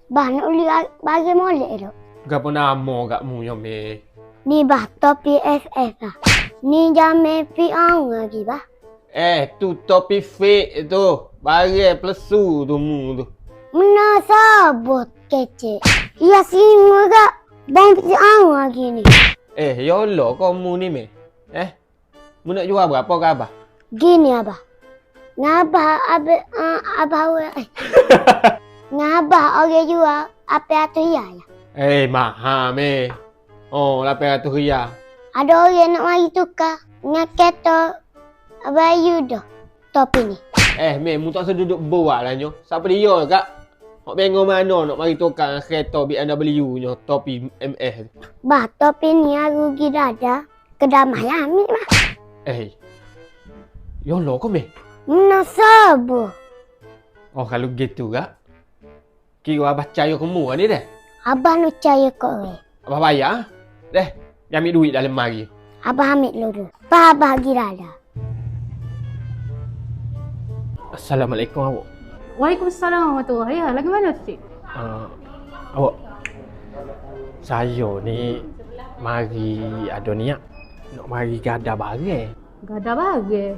Bah nak uli bagi molek tu. Gapo nama kakmu yo me? Ni bah topi FF lah. Ni jame piang lagi bah. Tu topi fake tu. Barang plesu tu mu tu. Mana sabut kecek. Ia singa gak. Bang piang lagi ni. Yolo kamu ni me. Mu nak jual berapa ke abah? Gini abah. Ngabah abah ngabah orang jual apa tu ya lah. Mahal me. Oh, RM800. Ada orang nak mari tukar. Nak kata bayu dah topi ni. Me, mu tak usah duduk buat lah nyo. Siapa dia kak? Hok bengok mana nak mari tukar kereta BMW nyo topi MS. Bah topi ni aku pergi dada. Kedamai ambil lah. Yolo kau me. Mana sabu. Oh, kalau gitu kak. Kira abah percaya kamu ni dah. Abah nak percaya kau ni. Abah bayar. Deh, ambil duit dalam lemari. Abah ambil dulu. Bah abah pergi dada. Assalamualaikum awak. Waalaikumsalam warahmatullahi wabarakatuh. Lagi mana tu, cik? Awak. Saya ni mari ada niat nak mari gada barang. Gada bagai.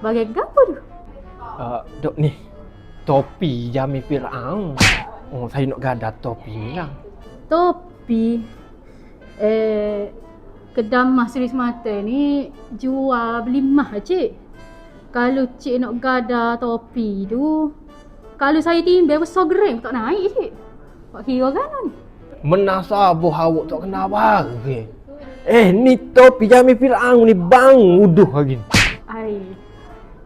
Bagai apa tu? Dok ni. Topi Jami Firaun. Oh, saya nak gada topi ni lah. Topi. Kedai Mas Seri Semata ni jual beli mah, cik. Kalau cik nak gada topi tu, kalau saya timbang besar gereng tak naik, cik. Buat kira kan ni? Menasabah awak tak kena barang. Ni topi Jami Firaun ni bang uduh lagi.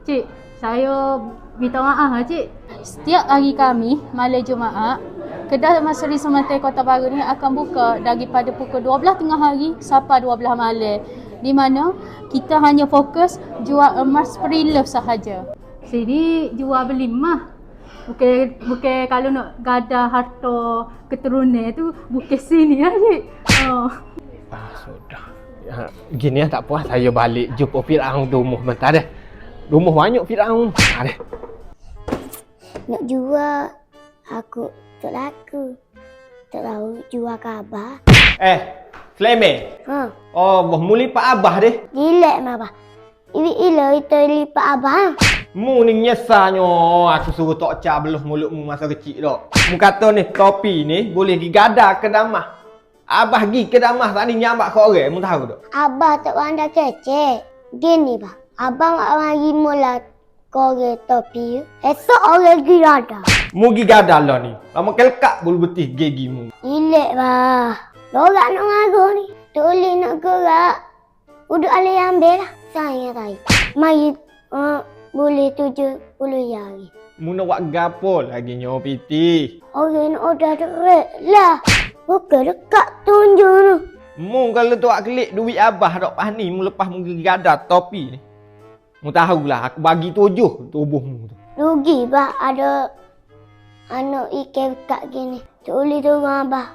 Cik, saya minta maaf cik. Setiap hari kami, malam Jumaat, kedai Mas Seri Semata Kota Baru ni akan buka daripada pukul 12 tengah hari sampai 12 malam. Di mana kita hanya fokus jual emas pre-love sahaja. Sini jual beli mah. Bukan kalau nak gada harta keturunan tu bukan sini lah cik. Sudah. Gini tak puas saya balik jumpa Firaun di rumah bentar dah. Rumah banyak Firaun. Deh. Nak jual aku tak laku. Tak tahu jual ke abah. Sleme. Oh, mu lipat abah deh. Gilek mah abah. Ila itu lipat abah. Mu ni nyesanyo aku suruh tok ca beluh mulutmu masa kecil dak. Mu kata ni topi ni boleh pergi gada ke damah. Abah pergi ke damah tadi nyambak ke orang, mu tahu tak? Abah tak pandai kecek. Gini bah. Abang nak mari mula korek topi. Esok orang pergi gada. Mu pergi gada lah ni. Lama kelkak bulu betih gigi mu. Gilek bah. Lorak nak ngaruh ni. Toleh nak gerak. Udah alih ambil lah. Saya tadi. Mari boleh 70 hari. Mu nak buat gapo lagi nyo piti? Orang nak order direct lah. Bukan dekat tunjuk tu. Mu kalau tu klik duit abah dok pas ni, mu lepas mu pergi gada topi ni. Mu tahulah aku bagi 7 tubuhmu tu. Rugi bah ada anak ikan dekat gini. Toleh tu orang abah.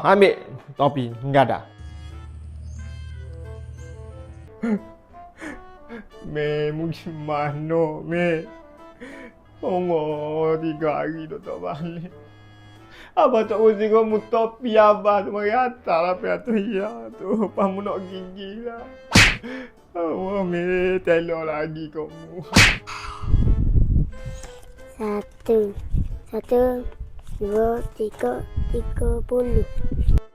Ambil topi gada. Me, mu gimana, me? Oh, 3 hari dah tak balik. Abah tak usah kamu topi abah tu mari hantar lah piatu ya tu. Lepas mu nak gigi lah. Oh, me, telur lagi kamu. 1, 2, 3, 30.